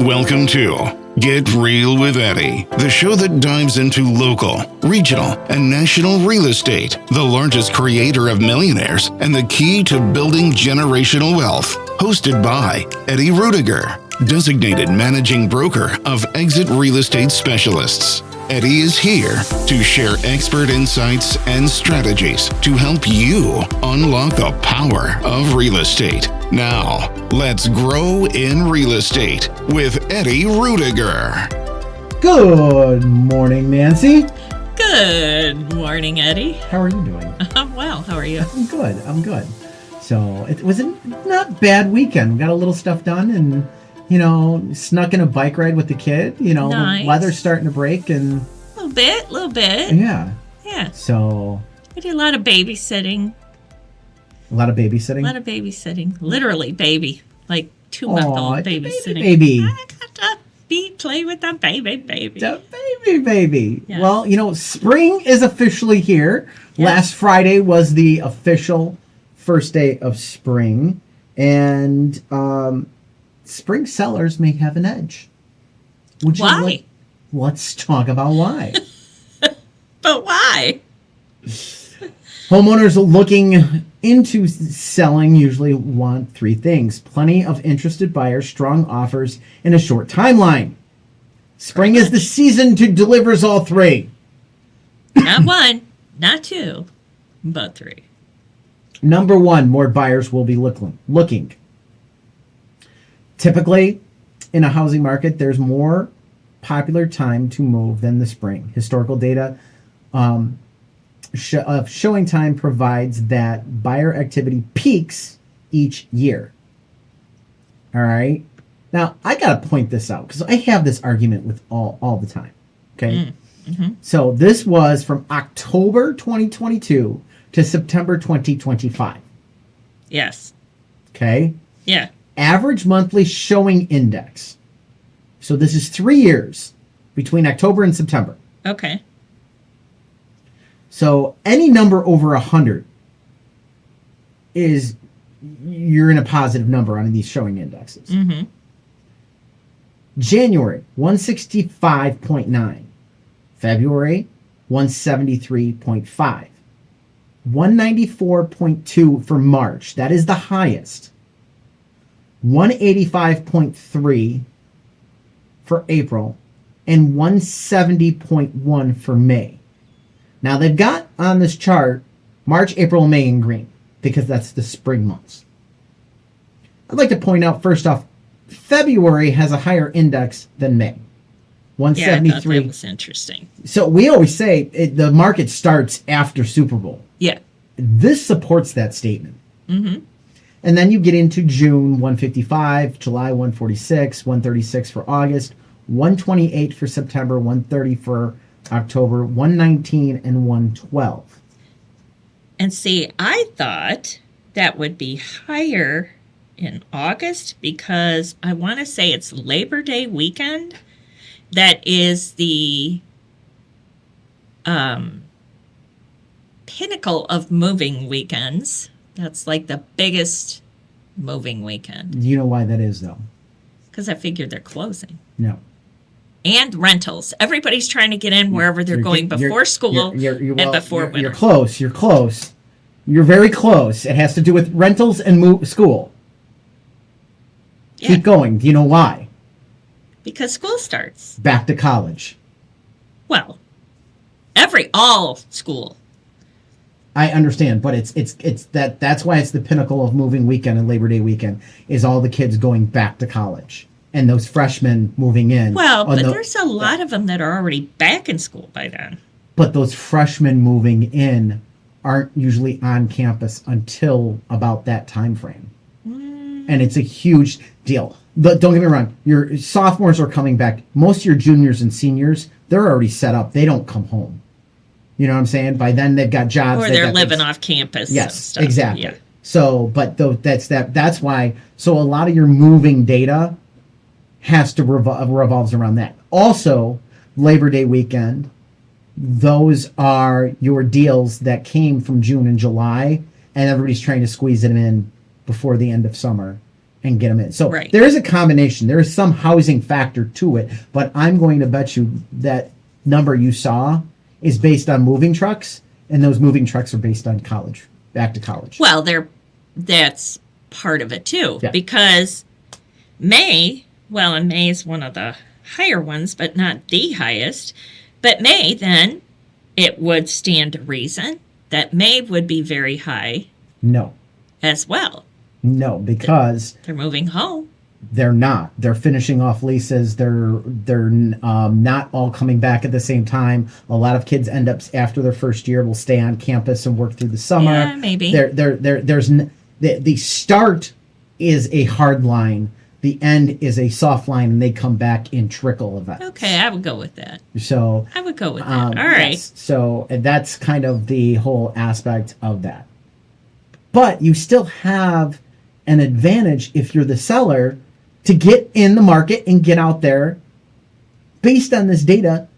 Welcome to Get Real with Eddie, the show that dives into local, regional, and national real estate, the largest creator of millionaires, and the key to building generational wealth. Hosted by Eddie Ruettiger, designated managing broker of Exit Real Estate Specialists. Eddie is here to share expert insights and strategies to help you unlock the power of real estate. Now, let's grow in real estate with Eddie Ruettiger. Good morning, Nancy. Good morning, Eddie. How are you doing? I'm well. How are you? I'm good. So it was a not bad weekend. We got a little stuff done and, snuck in a bike ride with the kid. Nice. Weather's starting to break and... A little bit. Yeah. Yeah. So... I did a lot of babysitting. A lot of babysitting? Literally baby. Like 2-month-old babysitting. Baby. I got to play with the baby. The baby. Yes. Well, spring is officially here. Yes. Last Friday was the official first day of spring. And spring sellers may have an edge. Why? Let's talk about why. But why? Homeowners looking into selling usually want three things: plenty of interested buyers, strong offers, and a short timeline. Spring is the season to delivers all three. Not one, not two, but three. Number one, more buyers will be looking. Typically, in a housing market, there's more popular time to move than the spring. Historical data of showing time provides that buyer activity peaks each year. All right. Now, I got to point this out because I have this argument with all the time. Okay. Mm-hmm. So this was from October 2022 to September 2025. Yes. Okay. Yeah. Average monthly showing index. So this is 3 years between October and September. Okay. So any number over 100 is you're in a positive number on these showing indexes. Mm-hmm. January, 165.9. February, 173.5. 194.2 for March. That is the highest. 185.3 for April, and 170.1 for May. Now they've got on this chart March, April, May in green because that's the spring months. I'd like to point out first off, February has a higher index than May. 173. Yeah, I thought that was interesting. So we always say the market starts after Super Bowl. Yeah. This supports that statement. Mm-hmm. And then you get into June, 155, July, 146, 136 for August, 128 for September, 130 for October, 119, and 112. And see, I thought that would be higher in August because I want to say it's Labor Day weekend. That is the pinnacle of moving weekends. That's like the biggest moving weekend. Do you know why that is, though? Because I figured they're closing. No. And rentals. Everybody's trying to get in wherever they're going before school and before winter. You're close. You're very close. It has to do with rentals and school. Yeah. Keep going. Do you know why? Because school starts. Back to college. Well, all school. I understand, but it's that's why it's the pinnacle of moving weekend and Labor Day weekend is all the kids going back to college and those freshmen moving in. Well, but there's a lot of them that are already back in school by then. But those freshmen moving in aren't usually on campus until about that time frame. And it's a huge deal. But don't get me wrong, your sophomores are coming back. Most of your juniors and seniors, they're already set up. They don't come home. You know what I'm saying? By then they've got jobs. Or they're living off campus. Yes, and stuff. Exactly. Yeah. So, but that's why. So a lot of your moving data has to revolves around that. Also, Labor Day weekend, those are your deals that came from June and July, and everybody's trying to squeeze it in before the end of summer. and get them in. So Right. there is a combination. There is some housing factor to it, but I'm going to bet you that number you saw is based on moving trucks, and those moving trucks are based on college, back to college. Well, that's part of it too, Yeah. because May is one of the higher ones, but not the highest. But May, then, it would stand to reason that May would be very high No, as well. because They're moving home. they're not. They're finishing off leases. They're not all coming back at the same time. A lot of kids end up after their first year will stay on campus and work through the summer. Yeah, maybe. The start is a hard line. The end is a soft line, and they come back in trickle events. Okay, I would go with that. So I would go with that. All right. yes. So that's kind of the whole aspect of that. But you still have an advantage if you're the seller to get in the market and get out there based on this data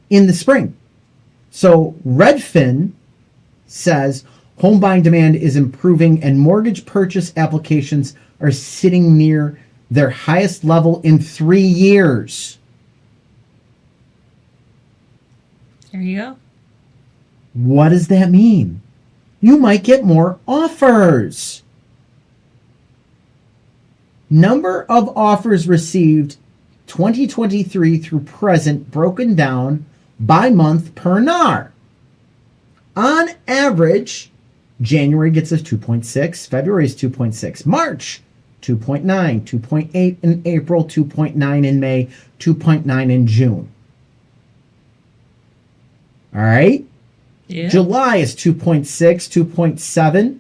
in the spring. So Redfin says home buying demand is improving and mortgage purchase applications are sitting near their highest level in 3 years. There you go. What does that mean? You might get more offers. Number of offers received 2023 through present broken down by month per NAR. On average, January gets us 2.6, February is 2.6, March 2.9, 2.8 in April, 2.9 in May, 2.9 in June. All right? Yeah. July is 2.6, 2.7,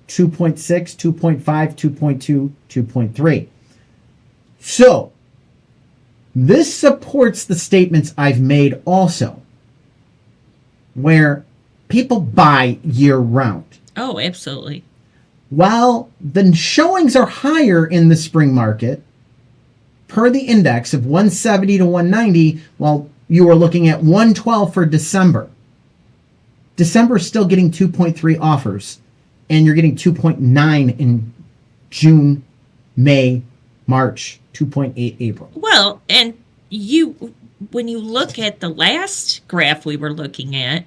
2.6, 2.5, 2.2, 2.3. So, this supports the statements I've made also, where people buy year round. Oh, absolutely. While the showings are higher in the spring market, per the index of 170 to 190, while you are looking at 112 for December. December is still getting 2.3 offers, and you're getting 2.9 in June, May, March, 2.8 April. Well, and when you look at the last graph we were looking at,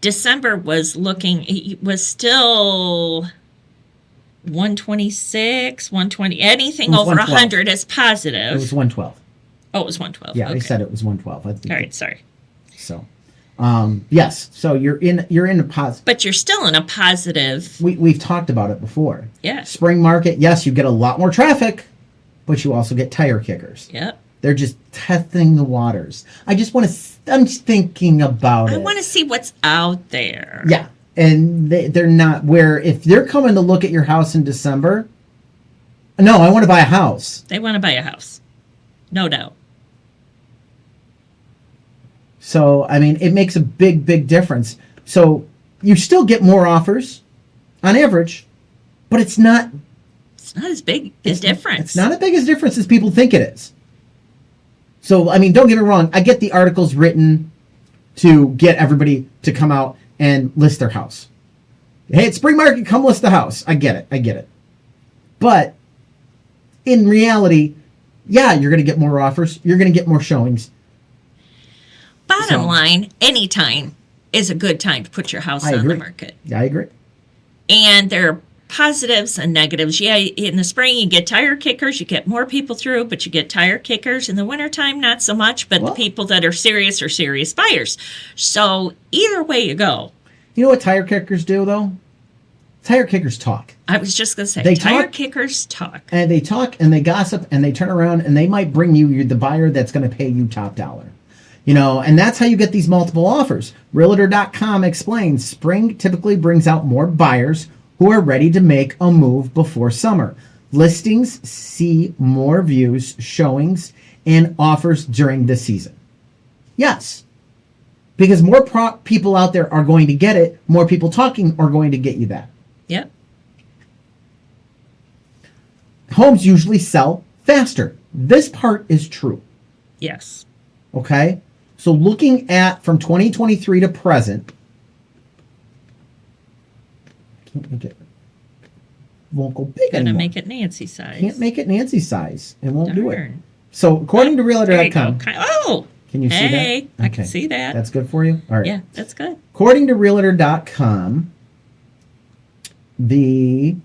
December was still 126, 120, anything over 112. 100 is positive. It was 112. Oh, it was 112. Yeah, okay. I said it was 112. I think All right, sorry. So, yes. So you're in a positive. But you're still in a positive. We've talked about it before. Yeah. Spring market, yes, you get a lot more traffic, but you also get tire kickers. Yep. They're just testing the waters. I'm just thinking about it. I want to see what's out there. Yeah. And they're not, where if they're coming to look at your house in December, no, I want to buy a house. They want to buy a house. No doubt. So, I mean, it makes a big, big difference. So you still get more offers on average, but it's not as big a difference. It's not as big a difference as people think it is. So, I mean, don't get me wrong. I get the articles written to get everybody to come out and list their house. Hey, it's spring market, come list the house. I get it. But in reality, yeah, you're going to get more offers. You're going to get more showings. Bottom line, any time is a good time to put your house on the market. Yeah, I agree. And there are positives and negatives. Yeah, in the spring, you get tire kickers. You get more people through, but you get tire kickers. In the wintertime, not so much. But the people that are serious buyers. So either way you go. You know what tire kickers do, though? Tire kickers talk. I was just going to say, tire kickers talk. And they talk and they gossip and they turn around and they might bring you the buyer that's going to pay you top dollar. You know, and that's how you get these multiple offers. Realtor.com explains spring typically brings out more buyers who are ready to make a move before summer. Listings see more views, showings, and offers during the season. Yes, because more people out there are going to get it. More people talking are going to get you that. Yep. Homes usually sell faster. This part is true. Yes. Okay? So looking at from 2023 to present, won't go big Gonna anymore. make it Nancy size. Can't make it Nancy size and won't do it. Darn. So according to There you Realtor.com, go. Oh, can you see that? hey, I Okay. can see that. That's good for you? All right. Yeah, that's good. According to Realtor.com, the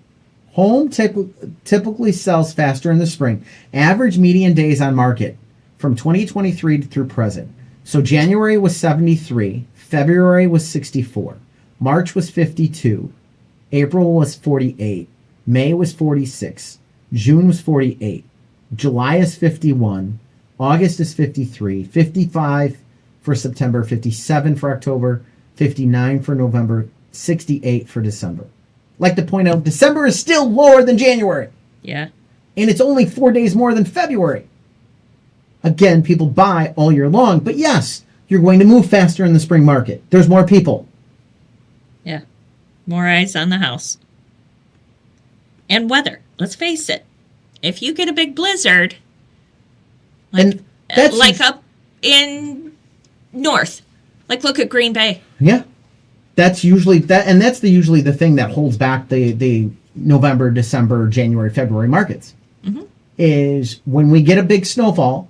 home typically sells faster in the spring. Average median days on market from 2023 through present. So January was 73, February was 64, March was 52, April was 48, May was 46, June was 48, July is 51, August is 53, 55 for September, 57 for October, 59 for November, 68 for December. Like to point out, December is still lower than January, Yeah. and it's only 4 days more than February. Again, people buy all year long, but yes, you're going to move faster in the spring market. There's more people. Yeah. More eyes on the house. And weather. Let's face it. If you get a big blizzard, And that's like up in north, like look at Green Bay. Yeah, that's usually that, and that's usually the thing that holds back the November, December, January, February markets. Mm-hmm. Is when we get a big snowfall,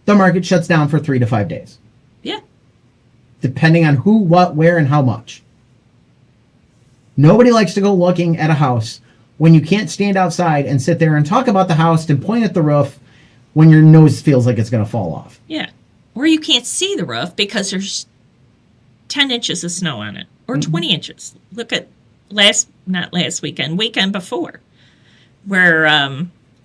the market shuts down for 3 to 5 days, Yeah. depending on who, what, where, and how much. Nobody likes to go looking at a house when you can't stand outside and sit there and talk about the house and point at the roof when your nose feels like it's going to fall off. Yeah. Or you can't see the roof because there's 10 inches of snow on it or 20 inches. Look at not last weekend, weekend before, where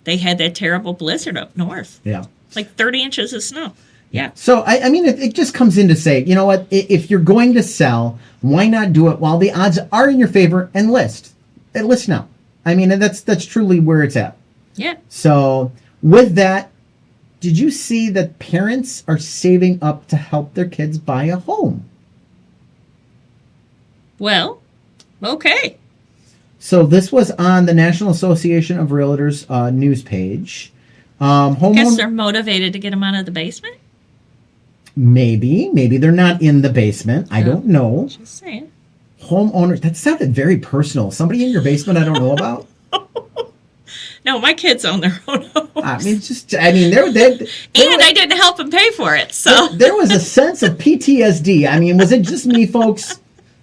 they had that terrible blizzard up north. Yeah. Like 30 inches of snow. Yeah. So, I mean, it just comes in to say, you know what, if you're going to sell, why not do it while the odds are in your favor and list? And list now. I mean, that's truly where it's at. Yeah. So, with that, did you see that parents are saving up to help their kids buy a home? Well, okay. So, this was on the National Association of Realtors news page. Guess they're motivated to get them out of the basement. Maybe they're not in the basement. I don't know. Just saying. Homeowners, that sounded very personal. Somebody in your basement I don't know about? No, my kids own their own homes. I mean, And I didn't help them pay for it, so. there was a sense of PTSD. I mean, was it just me, folks?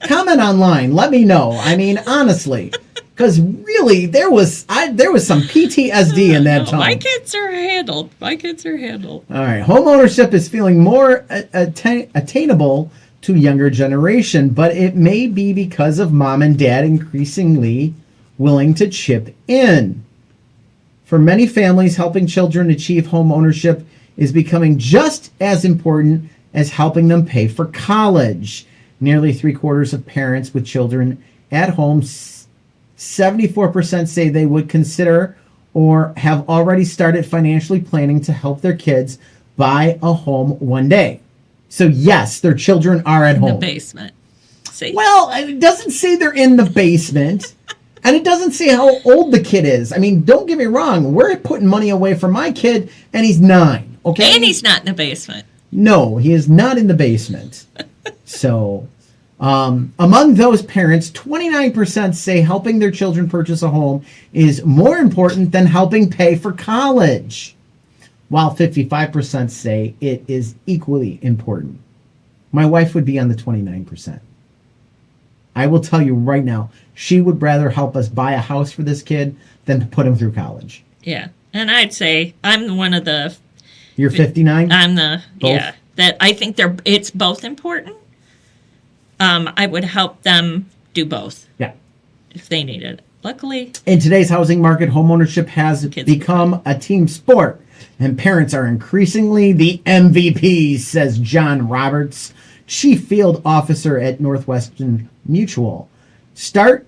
Comment online. Let me know. I mean, honestly, because really, there was some PTSD in that tone. My kids are handled. All right, homeownership is feeling more attainable to younger generation, but it may be because of mom and dad increasingly willing to chip in. For many families, helping children achieve home ownership is becoming just as important as helping them pay for college. Nearly 3/4 of parents with children at home, 74% say they would consider or have already started financially planning to help their kids buy a home one day. So yes, their children are at home. In the basement. See? Well, it doesn't say they're in the basement. And it doesn't say how old the kid is. I mean, don't get me wrong. We're putting money away for my kid, and he's 9. Okay? And he's not in the basement. No, he is not in the basement. So, among those parents, 29% say helping their children purchase a home is more important than helping pay for college, while 55% say it is equally important. My wife would be on the 29%. I will tell you right now, she would rather help us buy a house for this kid than to put him through college. Yeah. And I'd say I'm one of the. You're 59? I'm the. Both? Yeah. That I think it's both important. I would help them do both Yeah. if they needed it. Luckily. In today's housing market, homeownership has become a team sport, and parents are increasingly the MVPs, says John Roberts, Chief Field Officer at Northwestern Mutual. Starter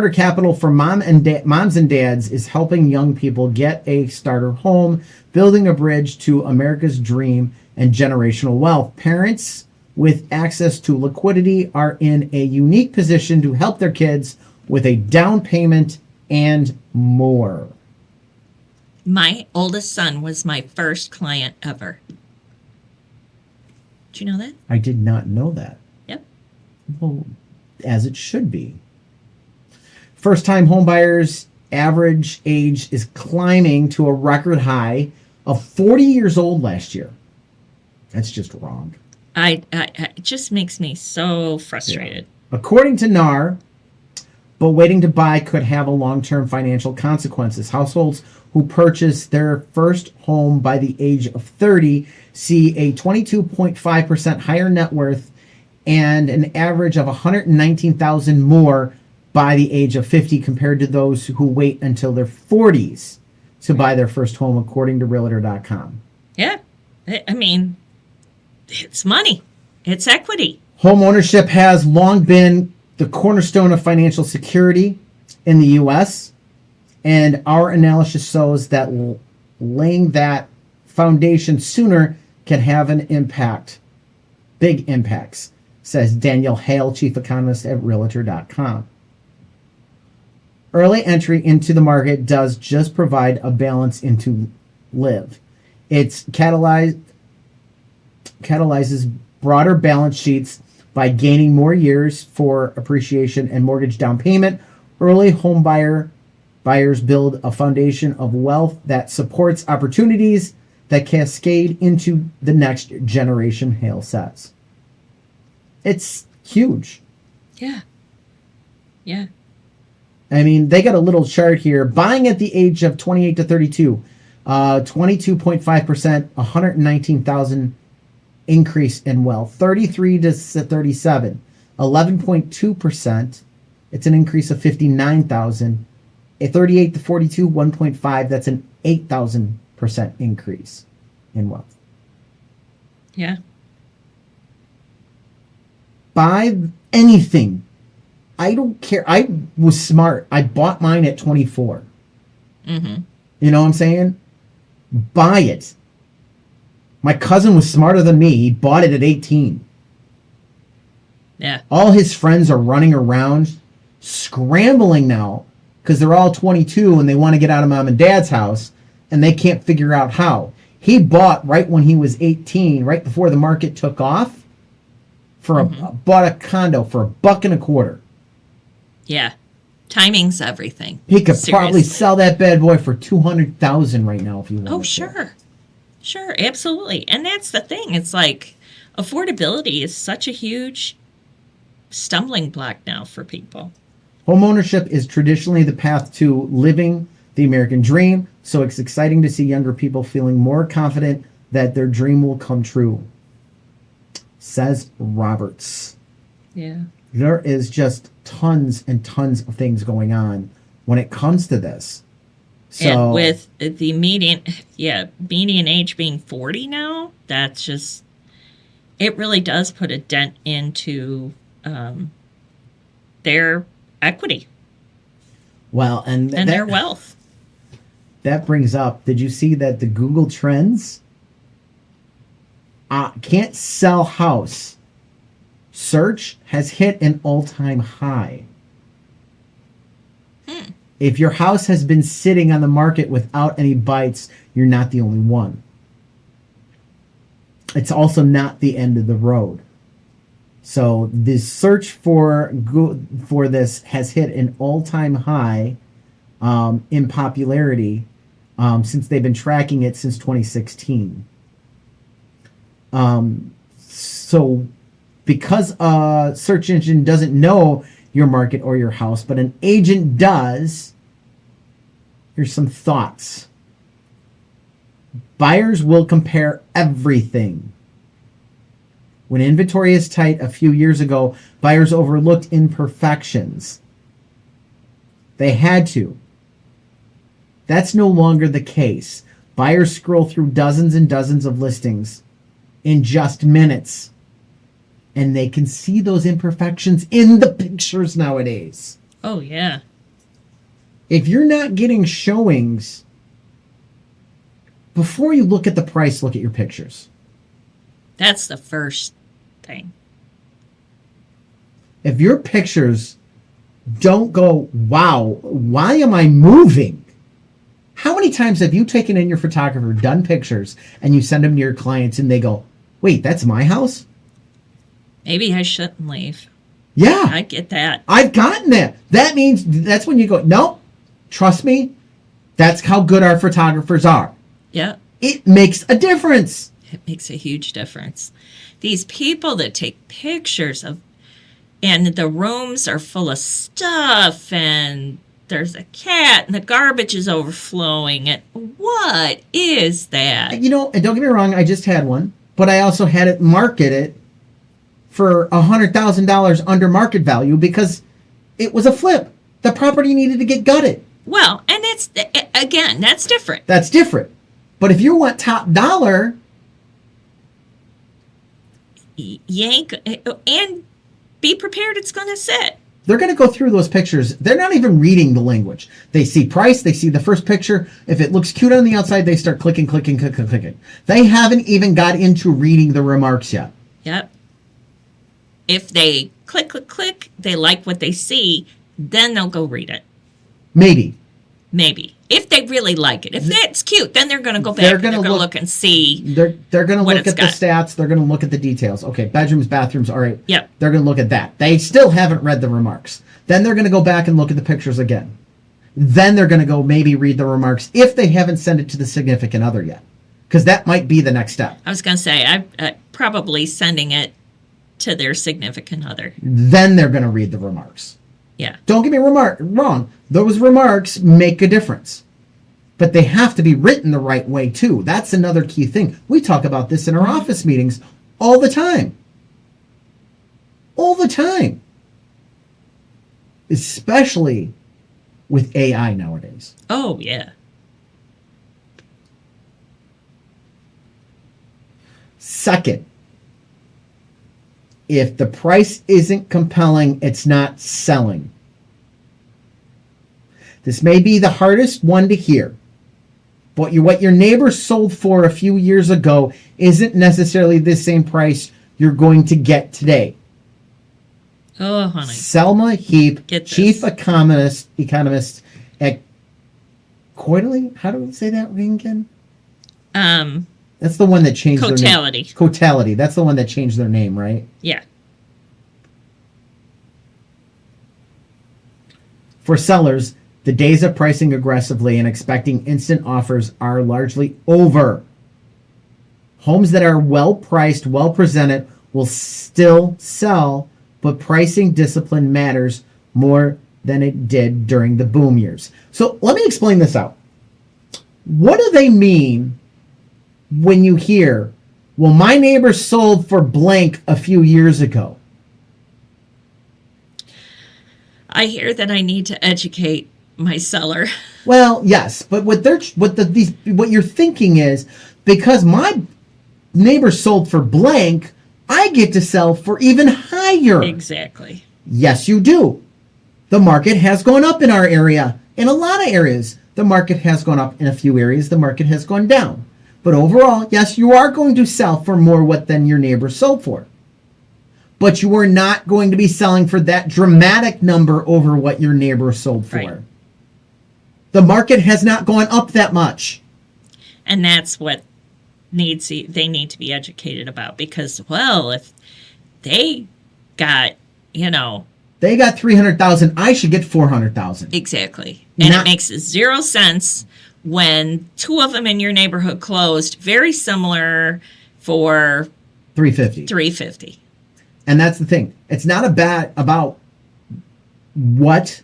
capital for moms and dads is helping young people get a starter home, building a bridge to America's dream and generational wealth. Parents with access to liquidity are in a unique position to help their kids with a down payment and more. My oldest son was my first client ever. Did you know that? I did not know that. Yep. Well, as it should be. First-time homebuyers average age is climbing to a record high of 40 years old last year. That's just wrong. It just makes me so frustrated. Yeah. According to NAR, but waiting to buy could have a long-term financial consequences. Households who purchase their first home by the age of 30 see a 22.5% higher net worth and an average of $119,000 more by the age of 50 compared to those who wait until their 40s to buy their first home, according to Realtor.com. Yeah. I mean, it's money. It's equity. Home ownership has long been the cornerstone of financial security in the U.S., and our analysis shows that laying that foundation sooner can have an impact, big impacts, says Daniel Hale, chief economist at Realtor.com. Early entry into the market does just provide a balance into live. It's catalyzes broader balance sheets by gaining more years for appreciation and mortgage down payment. Early home buyers build a foundation of wealth that supports opportunities that cascade into the next generation, Hale says. It's huge. Yeah. Yeah. I mean, they got a little chart here. Buying at the age of 28 to 32, 22.5%, 119,000 increase in wealth. 33 to 37, 11.2%. It's an increase of 59,000. A 38 to 42, 1.5. That's an 8,000% increase in wealth. Yeah. Buy anything. I don't care. I was smart. I bought mine at 24. Mm-hmm. You know what I'm saying? Buy it. My cousin was smarter than me. He bought it at 18. Yeah. All his friends are running around scrambling now because they're all 22 and they want to get out of mom and dad's house and they can't figure out how. He bought right when he was 18, right before the market took off, bought a condo for $1.25. Yeah. Timing's everything. He could Seriously. probably sell that bad boy for $200,000 right now if you want. Oh, sure. Sure, absolutely. And that's the thing. It's like affordability is such a huge stumbling block now for people. Homeownership is traditionally the path to living the American dream, so it's exciting to see younger people feeling more confident that their dream will come true, says Roberts. Yeah. There is just tons and tons of things going on when it comes to this. So, and with the median age being 40 now, that's just, it really does put a dent into their equity. Well, and their wealth. That brings up, did you see that the Google Trends can't sell house search has hit an all-time high? If your house has been sitting on the market without any bites, you're not the only one. It's also not the end of the road. So the search for this has hit an all-time high in popularity since they've been tracking it since 2016. So because a search engine doesn't know your market or your house, but an agent does, here's some thoughts. Buyers will compare everything. When inventory is tight a few years ago, buyers overlooked imperfections. They had to. That's no longer the case. Buyers scroll through dozens and dozens of listings in just minutes, and they can see those imperfections in the pictures nowadays. Oh, yeah. If you're not getting showings, before you look at the price, look at your pictures. That's the first thing. If your pictures don't go, wow, why am I moving? How many times have you taken in your photographer, done pictures, and you send them to your clients and they go, wait, that's my house? Maybe I shouldn't leave. Yeah. I get that. I've gotten that. That means that's when you go, nope, Trust me, that's how good our photographers are. Yeah. It makes a difference. It makes a huge difference. These people that take pictures of, and the rooms are full of stuff, and there's a cat, and the garbage is overflowing. And what is that? And don't get me wrong, I just had one, but I also had it marketed for $100,000 under market value because it was a flip. The property needed to get gutted. Well, and it's, again, that's different. That's different. But if you want top dollar, Yank, and be prepared it's going to sit. they're going to go through those pictures. They're not even reading the language. They see price. They see the first picture. If it looks cute on the outside, they start clicking. They haven't even got into reading the remarks yet. Yep. If they click, they like what they see, then they'll go read it. Maybe. If they really like it. If that's cute, then they're going to go back They're and they're gonna going to look- look and see. They're going to What look it's at the got. stats. They're going to look at the details. Okay, bedrooms, bathrooms, all right. Yep. They're going to look at that. They still haven't read the remarks. Then they're going to go back and look at the pictures again. Then they're going to go maybe read the remarks if they haven't sent it to the significant other yet. Because that might be the next step. I was going to say, I'm probably sending it to their significant other. Then they're going to read the remarks. Yeah. Don't get me wrong. Those remarks make a difference. But they have to be written the right way, too. That's another key thing. We talk about this in our office meetings all the time. All the time. Especially with AI nowadays. Oh, yeah. Second, if the price isn't compelling, it's not selling. This may be the hardest one to hear. But what your neighbor sold for a few years ago isn't necessarily the same price you're going to get today. Oh, honey. Selma Heap, Get this. chief economist at Coitley. How do we say that again? That's the one that changed their name. Cotality. Cotality. That's the one that changed their name, right? Yeah. For sellers, the days of pricing aggressively and expecting instant offers are largely over. Homes that are well priced, well presented will still sell, but pricing discipline matters more than it did during the boom years. So let me explain this out. What do they mean when you hear, well, my neighbor sold for blank a few years ago? I hear that I need to educate my seller. Well, yes, but what you're thinking is, because my neighbor sold for blank, I get to sell for even higher. Exactly. Yes, you do. The market has gone up in our area. In a lot of areas, the market has gone up. In a few areas, the market has gone down. But overall, yes, you are going to sell for more than your neighbor sold for. But you are not going to be selling for that dramatic number over what your neighbor sold for. Right. The market has not gone up that much. And that's what they need to be educated about, because, well, if they got, They got 300,000, I should get 400,000. exactly. And Not- it makes 0 sense when two of them in your neighborhood closed, very similar, for 350. $350. And that's the thing. It's not about what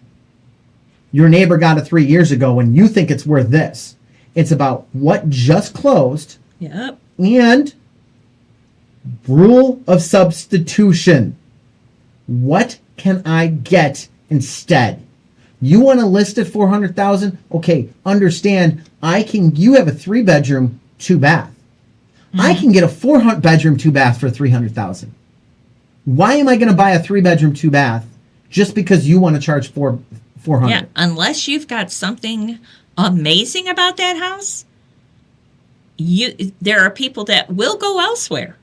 your neighbor got it 3 years ago and you think it's worth this. It's about what just closed Yep. and rule of substitution. What can I get instead? You want to list at 400,000? Okay, understand. You have a 3-bedroom, 2-bath. I can get a 4-bedroom, 2-bath for 300,000. Why am I going to buy a 3-bedroom, 2-bath just because you want to charge 400? Yeah, unless you've got something amazing about that house, there are people that will go elsewhere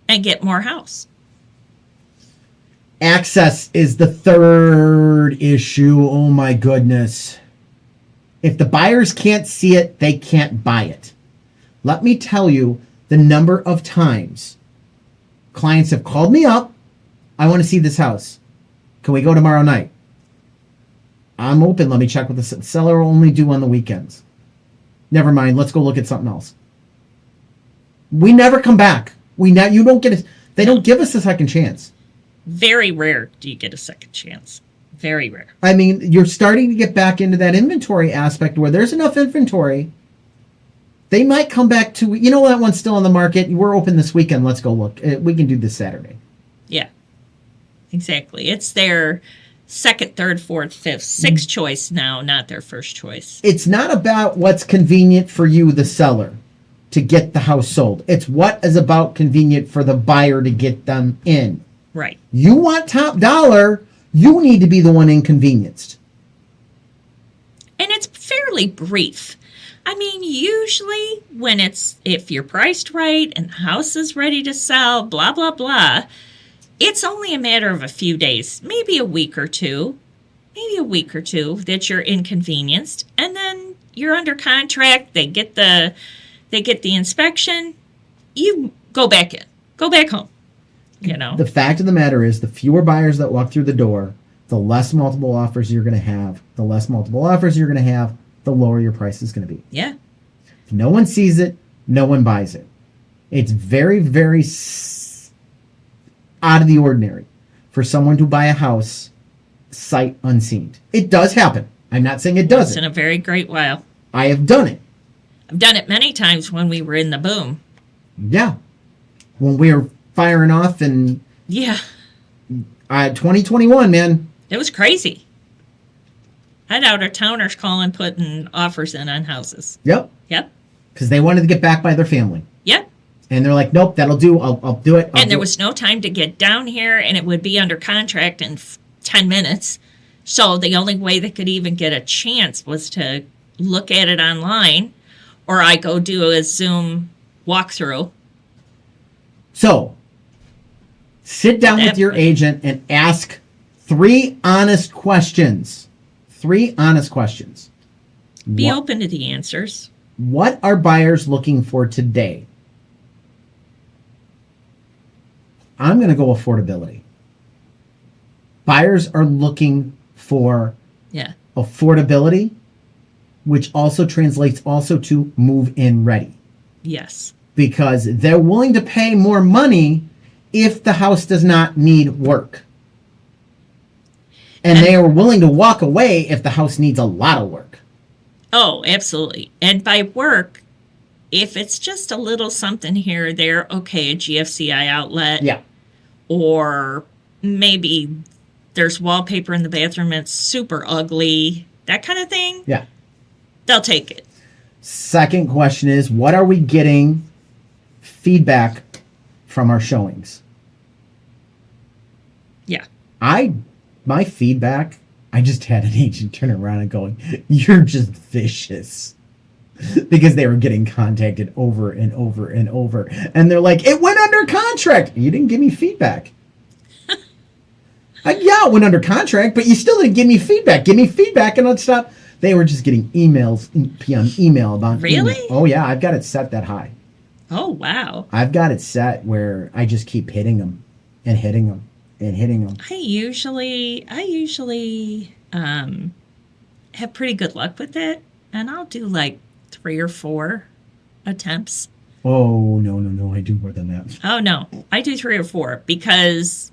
and get more house. Access is the third issue. Oh my goodness. If the buyers can't see it, they can't buy it. Let me tell you the number of times clients have called me up. I want to see this house. Can we go tomorrow night? I'm open. Let me check with the seller. Will only do on the weekends. Never mind. Let's go look at something else. We never come back. You don't get they don't give us a second chance. Very rare do you get a second chance. Very rare. I mean, you're starting to get back into that inventory aspect where there's enough inventory. They might come back to, that one's still on the market. We're open this weekend. Let's go look. We can do this Saturday. Yeah, exactly. It's their second, third, fourth, fifth, sixth choice now, not their first choice. It's not about what's convenient for you, the seller, to get the house sold. It's what is about convenient for the buyer to get them in. Right. You want top dollar, you need to be the one inconvenienced. And it's fairly brief. I mean, usually if you're priced right and the house is ready to sell, blah, blah, blah, it's only a matter of a few days, maybe a week or two that you're inconvenienced. And then you're under contract. They get the inspection. You go back home, The fact of the matter is, the fewer buyers that walk through the door, the less multiple offers you're going to have. The less multiple offers you're going to have, the lower your price is going to be. Yeah. If no one sees it, no one buys it. It's very, very out of the ordinary for someone to buy a house sight unseen. It does happen. I'm not saying it doesn't. It's in a very great while. I have done it. I've done it many times when we were in the boom. Yeah. When we were firing off in 2021, man. It was crazy. I had out-of-towners calling, putting offers in on houses. Yep. Yep. Because they wanted to get back by their family. Yep. And they're like, nope, that'll do. I'll do it. And there was no time to get down here, and it would be under contract in 10 minutes. So the only way they could even get a chance was to look at it online, or I go do a Zoom walkthrough. So, sit down with your agent and ask 3 honest questions. 3 honest questions. Be open to the answers. What are buyers looking for today? I'm going to go affordability. Buyers are looking for affordability, which also translates also to move-in ready. Yes. Because they're willing to pay more money if the house does not need work. And they are willing to walk away if the house needs a lot of work. Oh, absolutely. And by work, if it's just a little something here or there, okay, a GFCI outlet. Yeah. Or maybe there's wallpaper in the bathroom and it's super ugly, that kind of thing. Yeah. They'll take it. Second question is, what are we getting feedback from our showings? Yeah. My feedback, I just had an agent turn around and going, you're just vicious. Because they were getting contacted over and over and over. And they're like, it went under contract. You didn't give me feedback. Yeah, it went under contract, but you still didn't give me feedback. Give me feedback and let's stop. They were just getting emails on email about Really? Email. Oh, yeah, I've got it set that high. Oh, wow. I've got it set where I just keep hitting them and hitting them and hitting them. I usually have pretty good luck with it, and I'll do like 3 or 4 attempts. Oh, no, I do more than that. Oh, no, I do 3 or 4 because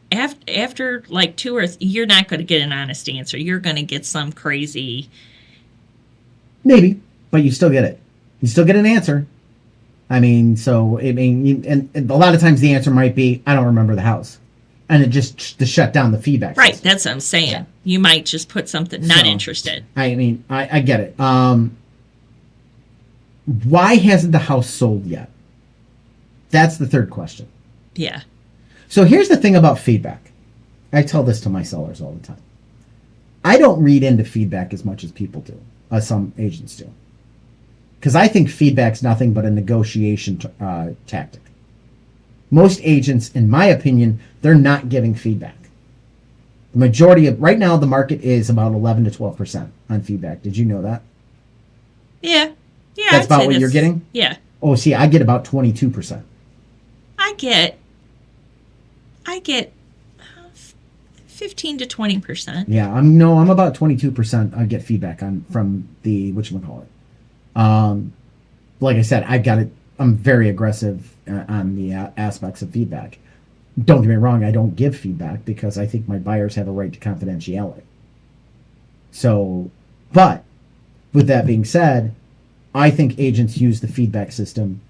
after like 2 or you're not going to get an honest answer. You're going to get some crazy. Maybe, but you still get it. You still get an answer. I mean, and a lot of times the answer might be, I don't remember the house. And it just to shut down the feedback Right, system. that's what I'm saying. Yeah. You might just put something, not interested. I mean, I get it. Why hasn't the house sold yet? That's the third question. Yeah. So here's the thing about feedback. I tell this to my sellers all the time. I don't read into feedback as much as people do, as some agents do. Because I think feedback's nothing but a negotiation tactic. Most agents, in my opinion, they're not giving feedback. The majority of, right now, the market is about 11 to 12% on feedback. Did you know that? Yeah. Yeah. That's about what you're getting? Yeah. Oh, see, I get about 22%. I get 15 to 20%. Yeah, I'm about 22%. I get feedback from the whatchamacallit. Like I said, I'm very aggressive on the aspects of feedback. Don't get me wrong, I don't give feedback because I think my buyers have a right to confidentiality. So, but with that being said, I think agents use the feedback system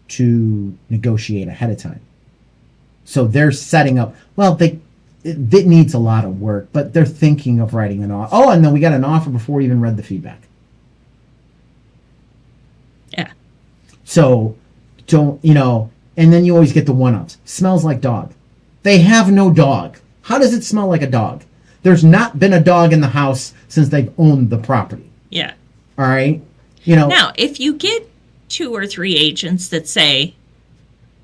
to negotiate ahead of time. So they're setting up, it needs a lot of work, but they're thinking of writing an offer. Oh, and then we got an offer before we even read the feedback. Yeah. So don't, and then you always get the one-ups. Smells like dog. They have no dog. How does it smell like a dog? There's not been a dog in the house since they've owned the property. Yeah. All right? Now, if you get 2 or 3 agents that say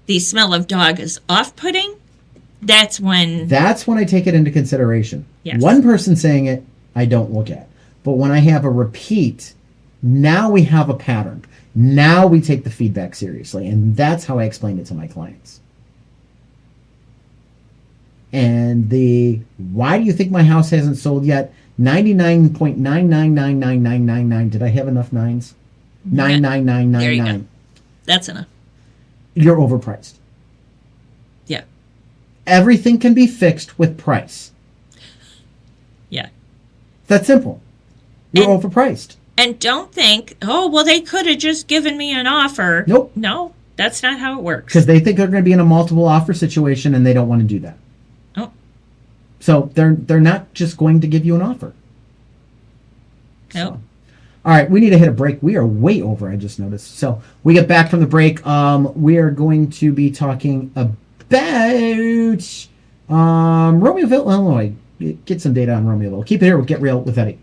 the smell of dog is off-putting, that's when I take it into consideration. Yes. One person saying it, I don't look at. But when I have a repeat, now we have a pattern. Now we take the feedback seriously. And that's how I explain it to my clients. And why do you think my house hasn't sold yet? 99.9999999. Did I have enough nines? 99999. There you go. That's enough. You're overpriced. Yeah. Everything can be fixed with price. Yeah. That's simple. You're overpriced. And don't think, they could have just given me an offer. Nope. No, that's not how it works. Because they think they're going to be in a multiple offer situation and they don't want to do that. Oh. So they're not just going to give you an offer. Nope. So. All right, we need to hit a break. We are way over, I just noticed. So we get back from the break. We are going to be talking about Romeoville, Illinois. Get some data on Romeoville. Keep it here with Get Real with Eddie.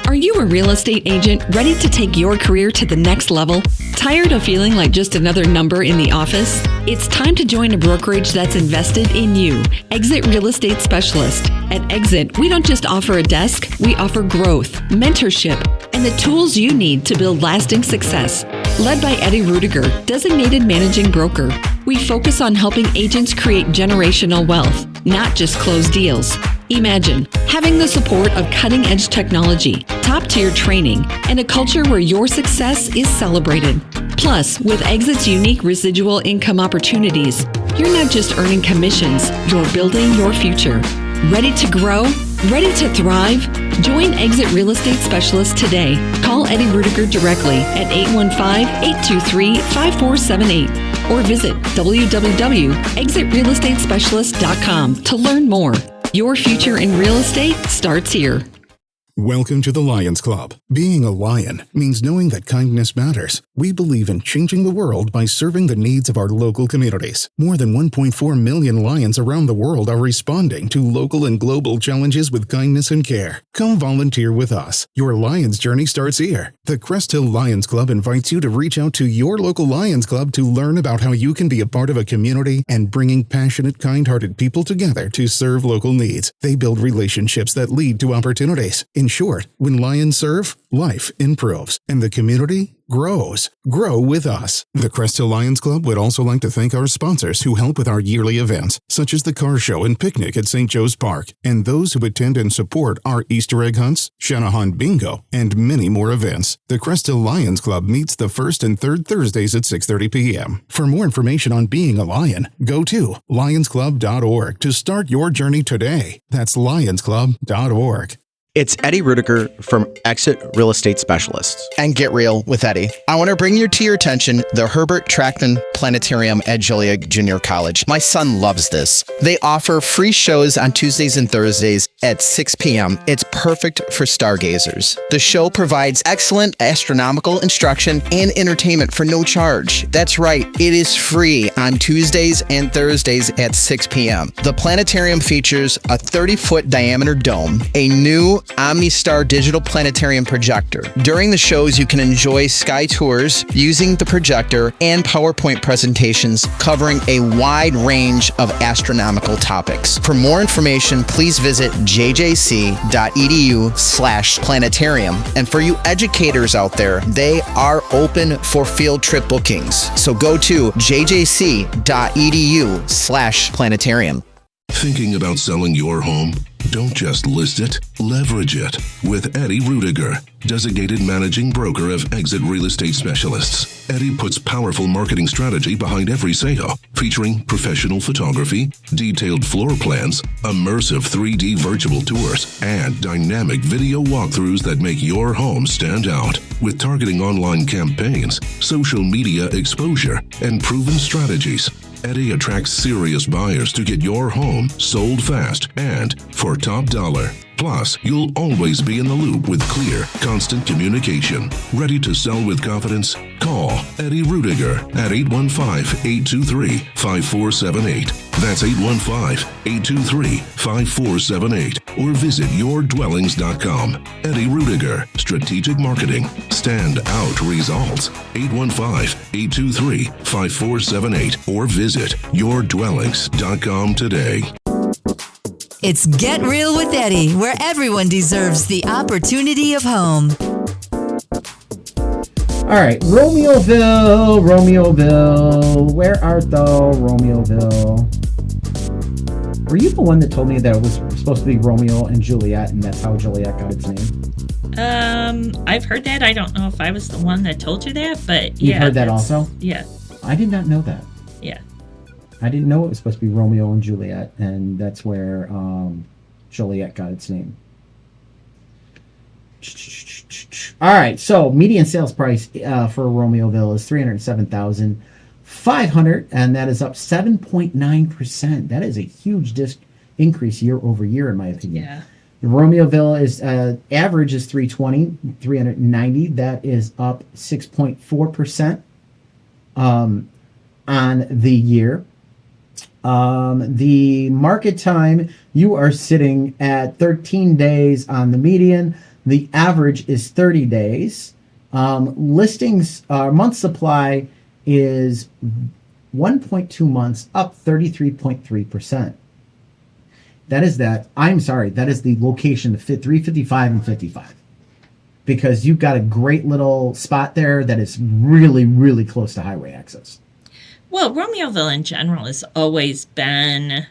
Are you a real estate agent ready to take your career to the next level? Tired of feeling like just another number in the office? It's time to join a brokerage that's invested in you. Exit Real Estate Specialist. At Exit, we don't just offer a desk, we offer growth, mentorship, and the tools you need to build lasting success. Led by Eddie Ruettiger, designated managing broker, we focus on helping agents create generational wealth, not just close deals. Imagine having the support of cutting-edge technology, top-tier training, and a culture where your success is celebrated. Plus, with Exit's unique residual income opportunities, you're not just earning commissions, you're building your future. Ready to grow? Ready to thrive? Join Exit Real Estate Specialist today. Call Eddie Ruettiger directly at 815-823-5478 or visit www.exitrealestatespecialist.com to learn more. Your future in real estate starts here. Welcome to the Lions Club. Being a lion means knowing that kindness matters. We believe in changing the world by serving the needs of our local communities. More than 1.4 million lions around the world are responding to local and global challenges with kindness and care. Come volunteer with us. Your Lions journey starts here. The Crest Hill Lions Club invites you to reach out to your local Lions Club to learn about how you can be a part of a community and bringing passionate, kind-hearted people together to serve local needs. They build relationships that lead to opportunities. In short, when lions serve, life improves, and the community grows. Grow with us. The Crest Hill Lions Club would also like to thank our sponsors who help with our yearly events, such as the car show and picnic at St. Joe's Park, and those who attend and support our Easter egg hunts, Shanahan Bingo, and many more events. The Crest Hill Lions Club meets the first and third Thursdays at 6:30 p.m. For more information on being a lion, go to lionsclub.org to start your journey today. That's lionsclub.org. It's Eddie Ruettiger from Exit Real Estate Specialists. And Get Real with Eddie. I want to bring to your attention the Herbert Trackman Planetarium at Joliet Junior College. My son loves this. They offer free shows on Tuesdays and Thursdays at 6 p.m. It's perfect for stargazers. The show provides excellent astronomical instruction and entertainment for no charge. That's right, it is free on Tuesdays and Thursdays at 6 p.m. The planetarium features a 30-foot diameter dome, a new OmniStar digital planetarium projector. During the shows, you can enjoy sky tours using the projector and PowerPoint presentations covering a wide range of astronomical topics. For more information, please visit jjc.edu/planetarium. And for you educators out there, they are open for field trip bookings. So go to jjc.edu/planetarium. Thinking about selling your home? Don't just list it, leverage it with Eddie Ruettiger, designated managing broker of Exit Real Estate Specialists. Eddie puts powerful marketing strategy behind every sale, featuring professional photography, detailed floor plans, immersive 3D virtual tours, and dynamic video walkthroughs that make your home stand out. With targeting online campaigns, social media exposure, and proven strategies, Eddie attracts serious buyers to get your home sold fast and for top dollar. Plus, you'll always be in the loop with clear, constant communication. Ready to sell with confidence? Call Eddie Ruettiger at 815-823-5478. That's 815-823-5478. Or visit yourdwellings.com. Eddie Ruettiger, Strategic Marketing. Stand out results. 815-823-5478. Or visit yourdwellings.com today. It's Get Real with Eddie, where everyone deserves the opportunity of home. All right, Romeoville, where art thou, Romeoville? Were you the one that told me that it was supposed to be Romeo and Juliet, and that's how Juliet got its name? I've heard that. I don't know if I was the one that told you that, but You've heard that also? Yeah. I did not know that. Yeah. I didn't know it was supposed to be Romeo and Juliet, and that's where Joliet got its name. All right, so median sales price for Romeoville is $307,500, and that is up 7.9%. That is a huge increase year over year, in my opinion. Yeah. Romeoville is average is 390. That is up 6.4% on the year. The market time, you are sitting at 13 days on the median. The average is 30 days. Listings, month supply is 1.2 months, up 33.3%. That is that. I'm sorry, that is the location, the 355 and 55. Because you've got a great little spot there that is really, really close to highway access. Well, Romeoville in general has always been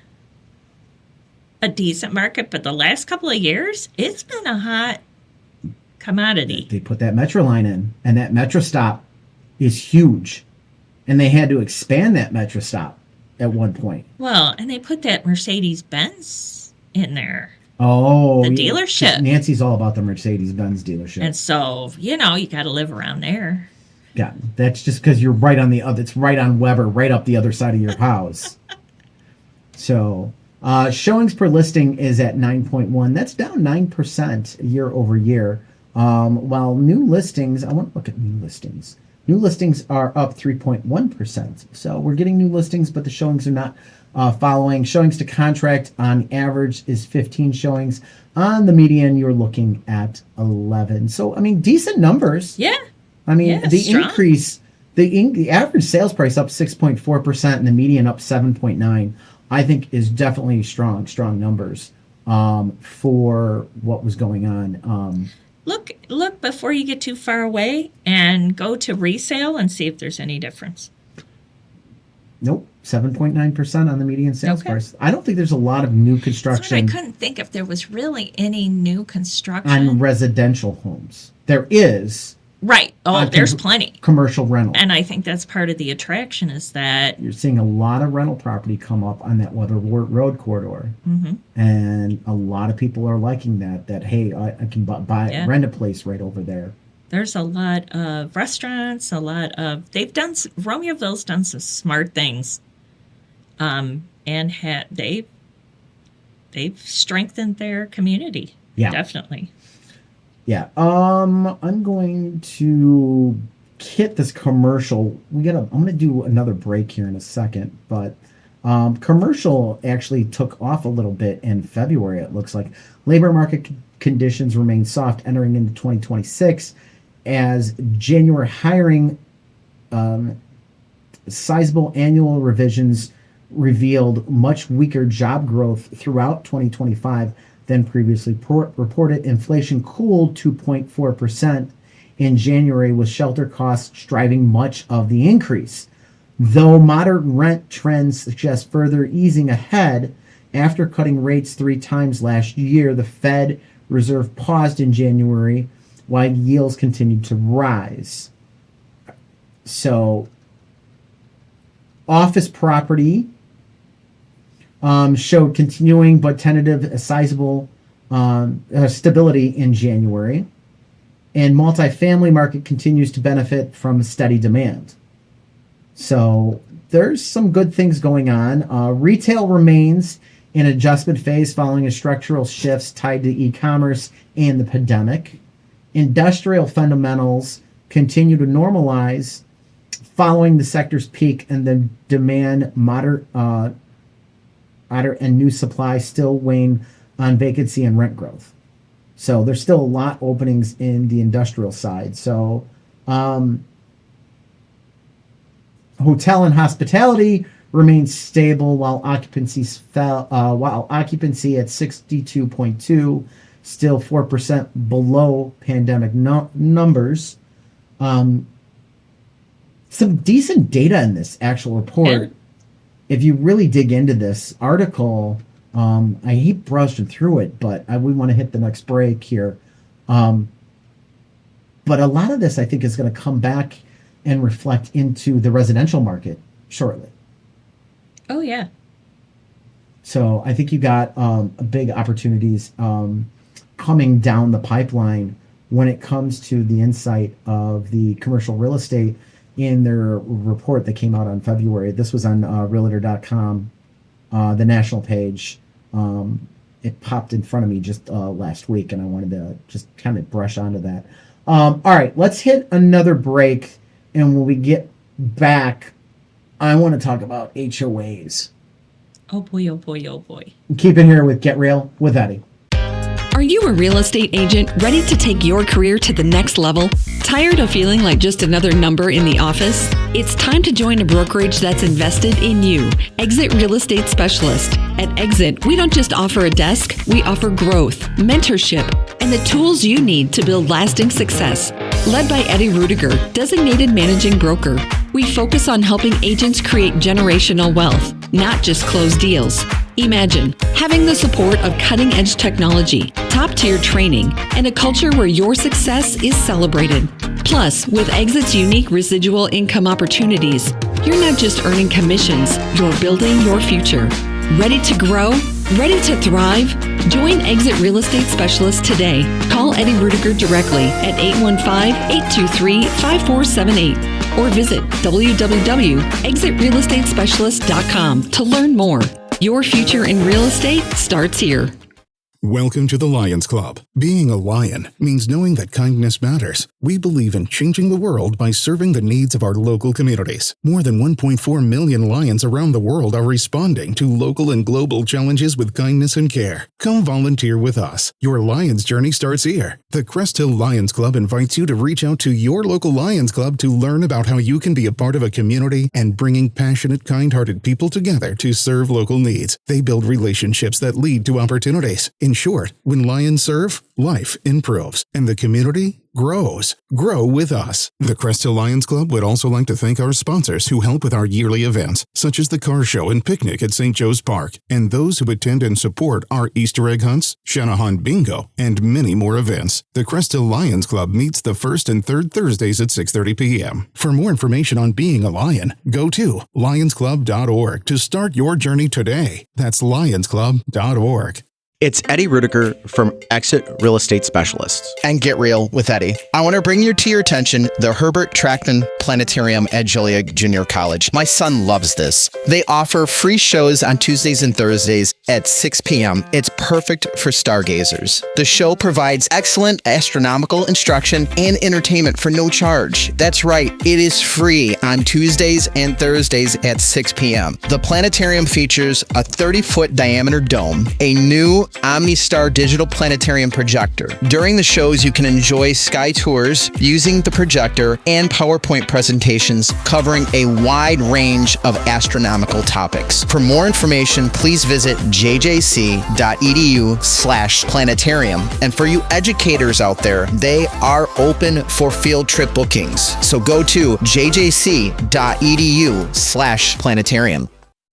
a decent market, but the last couple of years, it's been a hot commodity. They put that metro line in, and that metro stop is huge. And they had to expand that metro stop at one point. Well, and they put that Mercedes-Benz in there. Oh, the dealership. Nancy's all about the Mercedes-Benz dealership. And so, you got to live around there. Yeah, that's just because you're right on the other. It's right on Weber, right up the other side of your house. So, showings per listing is at 9.1. That's down 9% year over year. While new listings, I want to look at new listings. New listings are up 3.1%. So we're getting new listings, but the showings are not following. Showings to contract on average is 15 showings. On the median, you're looking at 11. So, I mean, decent numbers. Yeah. I mean, the strong. increase, the average sales price up 6.4% and the median up 7.9%, I think is definitely strong numbers for what was going on. Look before you get too far away and go to resale and see if there's any difference. Nope, 7.9% on the median sales price. I don't think there's a lot of new construction. That's what I couldn't think if there was really any new construction on residential homes. There is. Right. Oh, there's plenty. Commercial rental. And I think that's part of the attraction is that you're seeing a lot of rental property come up on that Weber Road corridor. Mm-hmm. And a lot of people are liking that, hey, I can rent a place right over there. There's a lot of restaurants, Romeoville's done some smart things. And they've strengthened their community. Yeah. Definitely. Yeah, I'm going to hit this commercial. I'm gonna do another break here in a second, but commercial actually took off a little bit in February. It looks like labor market conditions remain soft entering into 2026, as January hiring sizable annual revisions revealed much weaker job growth throughout 2025 than previously reported. Inflation cooled 2.4% in January, with shelter costs driving much of the increase. Though moderate rent trends suggest further easing ahead, After cutting rates 3 times last year, the Fed Reserve paused in January while yields continued to rise. So, office property showed continuing but tentative sizable stability in January. And multifamily market continues to benefit from steady demand. So there's some good things going on. Retail remains in adjustment phase following structural shifts tied to e-commerce and the pandemic. Industrial fundamentals continue to normalize following the sector's peak, and the demand moderate and new supply still weighing on vacancy and rent growth. So there's still a lot of openings in the industrial side. So hotel and hospitality remains stable while occupancy fell. While occupancy at 62.2, still 4% below pandemic numbers. Some decent data in this actual report. Yeah. If you really dig into this article, I keep brushing through it, but we want to hit the next break here. But a lot of this, I think, is going to come back and reflect into the residential market shortly. Oh, yeah. So I think you got big opportunities coming down the pipeline when it comes to the insight of the commercial real estate in their report that came out on February. This was on Realtor.com, the national page. It popped in front of me just last week, and I wanted to just kind of brush onto that. All right, let's hit another break, and when we get back, I want to talk about HOAs. Oh, boy, oh, boy, oh, boy. Keep it here with Get Real with Eddie. Are you a real estate agent ready to take your career to the next level? Tired of feeling like just another number in the office? It's time to join a brokerage that's invested in you. Exit Real Estate Specialist. At Exit, we don't just offer a desk, we offer growth, mentorship, and the tools you need to build lasting success. Led by Eddie Ruettiger, designated managing broker, we focus on helping agents create generational wealth, not just close deals. Imagine having the support of cutting-edge technology, top-tier training, and a culture where your success is celebrated. Plus, with Exit's unique residual income opportunities, you're not just earning commissions, you're building your future. Ready to grow? Ready to thrive? Join Exit Real Estate Specialist today. Call Eddie Ruettiger directly at 815-823-5478 or visit www.exitrealestatespecialist.com to learn more. Your future in real estate starts here. Welcome to the Lions Club. Being a lion means knowing that kindness matters. We believe in changing the world by serving the needs of our local communities. More than 1.4 million lions around the world are responding to local and global challenges with kindness and care. Come volunteer with us. Your Lions journey starts here. The Crest Hill Lions Club invites you to reach out to your local Lions Club to learn about how you can be a part of a community and bringing passionate, kind-hearted people together to serve local needs. They build relationships that lead to opportunities. In short, when lions serve, life improves, and the community grows. Grow with us. The Crest Hill Lions Club would also like to thank our sponsors who help with our yearly events, such as the car show and picnic at St. Joe's Park, and those who attend and support our Easter egg hunts, Shanahan Bingo, and many more events. The Crest Hill Lions Club meets the first and third Thursdays at 6:30 p.m. For more information on being a lion, go to lionsclub.org to start your journey today. That's lionsclub.org. It's Eddie Ruettiger from Exit Real Estate Specialists. And Get Real with Eddie. I want to bring to your attention the Herbert Trackman Planetarium at Joliet Junior College. My son loves this. They offer free shows on Tuesdays and Thursdays at 6 p.m. It's perfect for stargazers. The show provides excellent astronomical instruction and entertainment for no charge. That's right, it is free on Tuesdays and Thursdays at 6 p.m. The planetarium features a 30-foot diameter dome, a new OmniStar digital planetarium projector. During the shows, you can enjoy sky tours using the projector and PowerPoint presentations covering a wide range of astronomical topics. For more information, please visit jjc.edu/planetarium. And for you educators out there, they are open for field trip bookings. So go to jjc.edu/planetarium.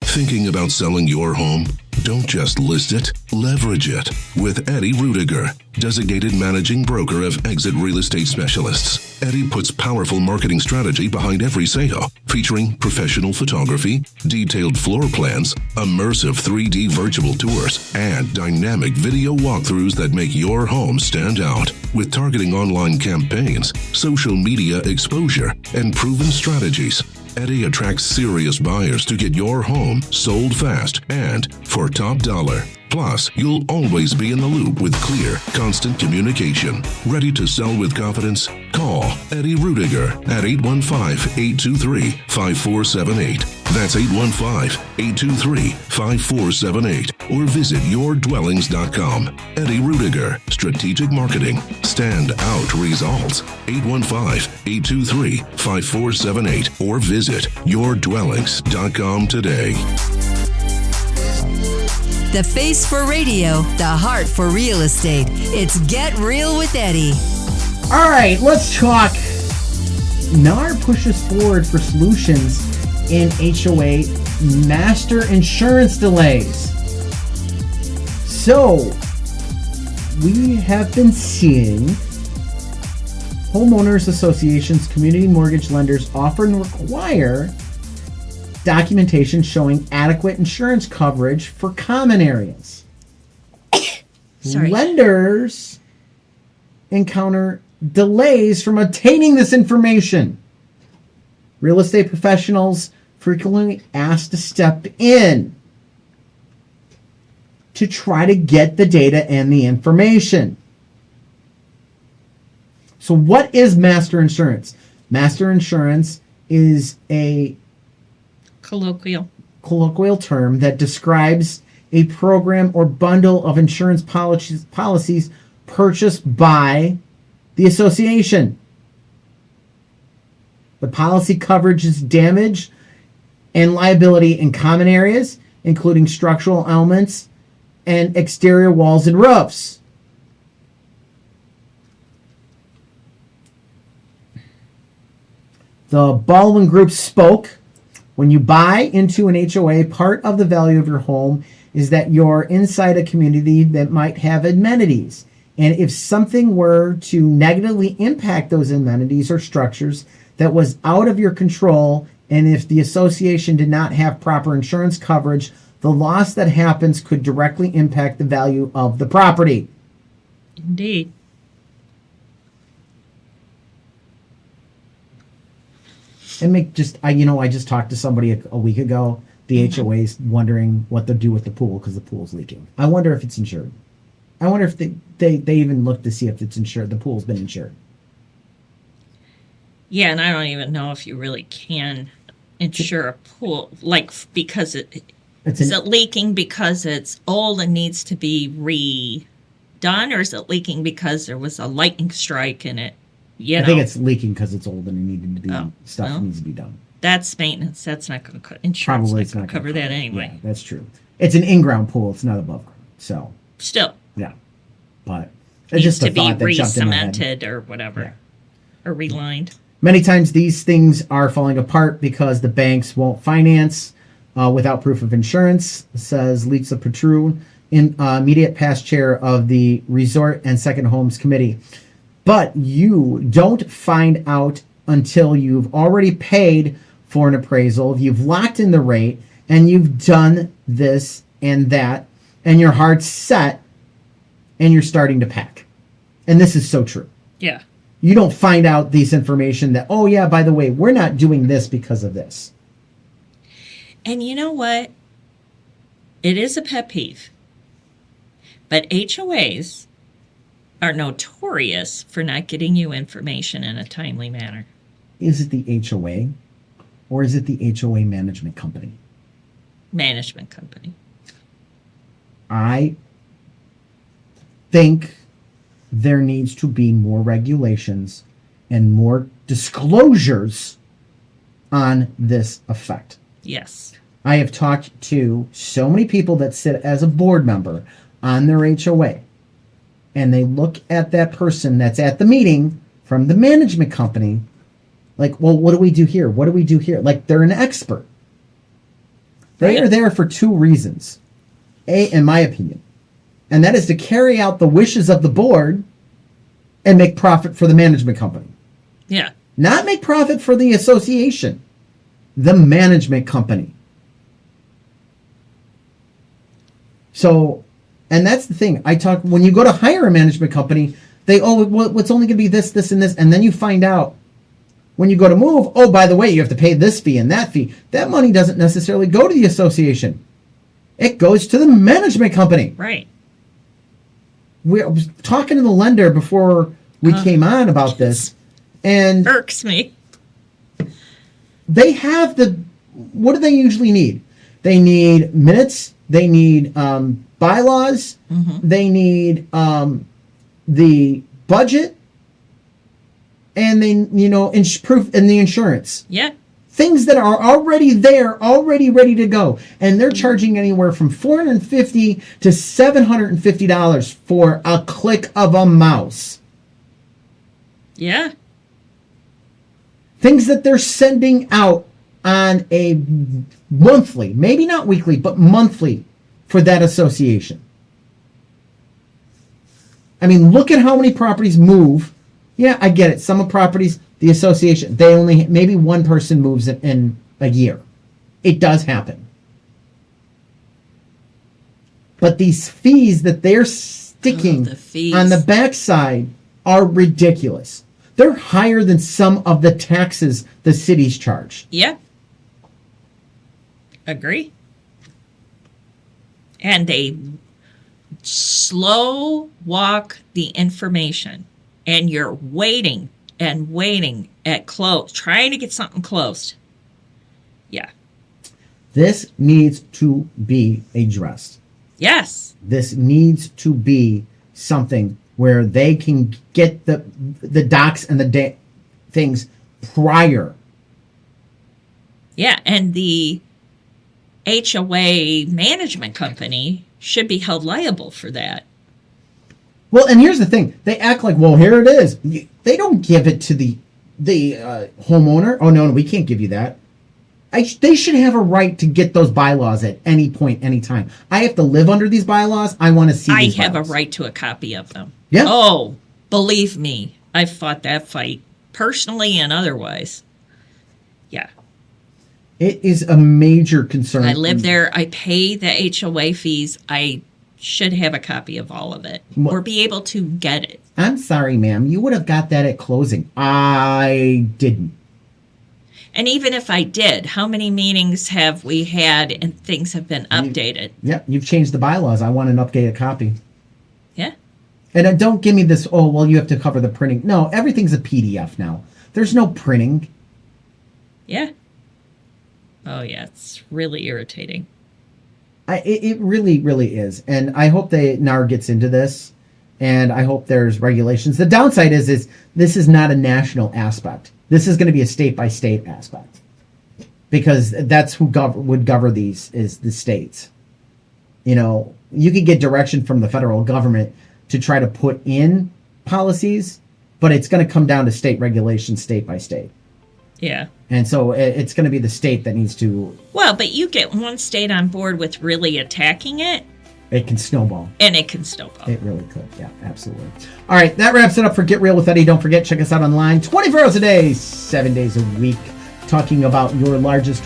Thinking about selling your home? Don't just list it, leverage it with Eddie Ruettiger, designated managing broker of Exit Real Estate Specialists. Eddie puts powerful marketing strategy behind every sale, featuring professional photography, detailed floor plans, immersive 3D virtual tours, and dynamic video walkthroughs that make your home stand out. With targeting online campaigns, social media exposure, and proven strategies, Eddie attracts serious buyers to get your home sold fast and for top dollar. Plus, you'll always be in the loop with clear, constant communication. Ready to sell with confidence? Call Eddie Ruettiger at 815-823-5478. That's 815-823-5478. Or visit yourdwellings.com. Eddie Ruettiger, Strategic Marketing. Stand out results. 815-823-5478. Or visit yourdwellings.com today. The face for radio, the heart for real estate. It's Get Real with Eddie. All right, let's talk. NAR pushes forward for solutions in HOA master insurance delays. So, we have been seeing homeowners associations, community mortgage lenders often require documentation showing adequate insurance coverage for common areas. Sorry. Lenders encounter delays from obtaining this information. Real estate professionals frequently asked to step in to try to get the data and the information. So what is master insurance? Master insurance is a colloquial term that describes a program or bundle of insurance policies purchased by the association. The policy coverages damage and liability in common areas, including structural elements and exterior walls and roofs. The Baldwin Group spoke. When you buy into an HOA, part of the value of your home is that you're inside a community that might have amenities. And if something were to negatively impact those amenities or structures that was out of your control, and if the association did not have proper insurance coverage, the loss that happens could directly impact the value of the property. Indeed. And I just talked to somebody a week ago. The HOA's wondering what they'll do with the pool because the pool's leaking. I wonder if it's insured. I wonder if they even looked to see if it's insured. The pool's been insured. Yeah, and I don't even know if you really can insure a pool, because is it leaking because it's old and needs to be redone, or is it leaking because there was a lightning strike in it? I think it's leaking because it's old and it needed to be needs to be done. That's maintenance. That's not going to insurance. Probably it's not cover that anyway. Yeah, that's true. It's an in-ground pool. It's not above ground. So still, yeah, but it's just to be re-cemented or whatever, or relined. Many times these things are falling apart because the banks won't finance without proof of insurance, says Lisa Petru, immediate past chair of the Resort and Second Homes Committee. But you don't find out until you've already paid for an appraisal, you've locked in the rate, and you've done this and that, and your heart's set, and you're starting to pack. And this is so true. Yeah. You don't find out this information that, oh yeah, by the way, we're not doing this because of this. And you know what? It is a pet peeve. But HOAs are notorious for not getting you information in a timely manner. Is it the HOA or is it the HOA management company? Management company. I think there needs to be more regulations and more disclosures on this effect. Yes. I have talked to so many people that sit as a board member on their HOA, and they look at that person that's at the meeting from the management company like, well, what do we do here? What do we do here? Like they're an expert. They are there for two reasons. In my opinion, and that is to carry out the wishes of the board and make profit for the management company. Yeah. Not make profit for the association, the management company. So, and that's the thing. When you go to hire a management company, they, what's only going to be this, this, and this. And then you find out when you go to move, oh, by the way, you have to pay this fee and that fee. That money doesn't necessarily go to the association. It goes to the management company. Right. I was talking to the lender before we came on about this. And irks me. They have what do they usually need? They need minutes. They need bylaws. Mm-hmm. They need the budget, and proof and the insurance. Yeah. Things that are already there, already ready to go, and they're charging anywhere from $450 to $750 for a click of a mouse. Yeah. Things that they're sending out on a monthly, maybe not weekly, but monthly for that association. I mean, look at how many properties move. Yeah, I get it. Some of properties, the association, maybe one person moves it in a year. It does happen. But these fees that they're sticking on the backside are ridiculous. They're higher than some of the taxes the cities charge. Yeah. Agree. And they slow walk the information. And you're waiting and waiting at close, trying to get something closed. Yeah. This needs to be addressed. Yes. This needs to be something where they can get the docs and the things prior. Yeah, and the HOA management company should be held liable for that. Well, and here's the thing. They act like, well, here it is. They don't give it to the homeowner. Oh, no, we can't give you that. They should have a right to get those bylaws at any point, any time. I have to live under these bylaws. I want to see these I have bylaws. a right to a copy of them. Yeah. Oh, believe me, I've fought that fight personally and otherwise. Yeah. It is a major concern. I live there. I pay the HOA fees. I should have a copy of all of it or be able to get it. I'm sorry, ma'am. You would have got that at closing. I didn't. And even if I did, how many meetings have we had and things have been updated? You've changed the bylaws. I want an updated copy. Yeah. And don't give me this, oh, well, you have to cover the printing. No, everything's a PDF now. There's no printing. Yeah. Oh, yeah. It's really irritating. It really, really is. And I hope NAR gets into this. And I hope there's regulations. The downside is this is not a national aspect. This is going to be a state-by-state aspect. Because that's who would govern these is the states. You know, you could get direction from the federal government to try to put in policies, but it's going to come down to state regulations, state by state. Yeah. And so it's going to be the state that needs to... Well, but you get one state on board with really attacking it. It can snowball. And it can snowball. It really could. Yeah, absolutely. All right, that wraps it up for Get Real with Eddie. Don't forget, check us out online 24 hours a day, 7 days a week, talking about your largest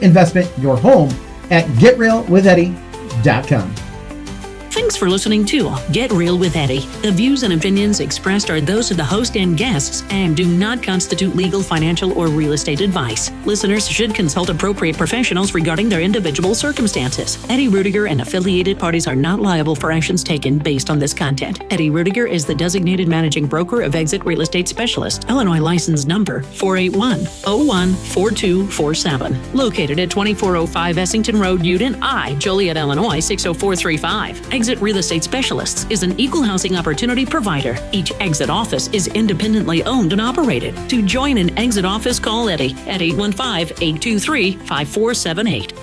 investment, your home, at GetRealWithEddie.com. Thanks for listening to Get Real with Eddie. The views and opinions expressed are those of the host and guests and do not constitute legal, financial, or real estate advice. Listeners should consult appropriate professionals regarding their individual circumstances. Eddie Ruettiger and affiliated parties are not liable for actions taken based on this content. Eddie Ruettiger is the designated managing broker of Exit Real Estate Specialist, Illinois license number 481-014247, located at 2405 Essington Road, Uden, Joliet, Illinois 60435. Exit Real Estate Specialists is an equal housing opportunity provider. Each Exit office is independently owned and operated. To join an Exit office, call Eddie at 815-823-5478.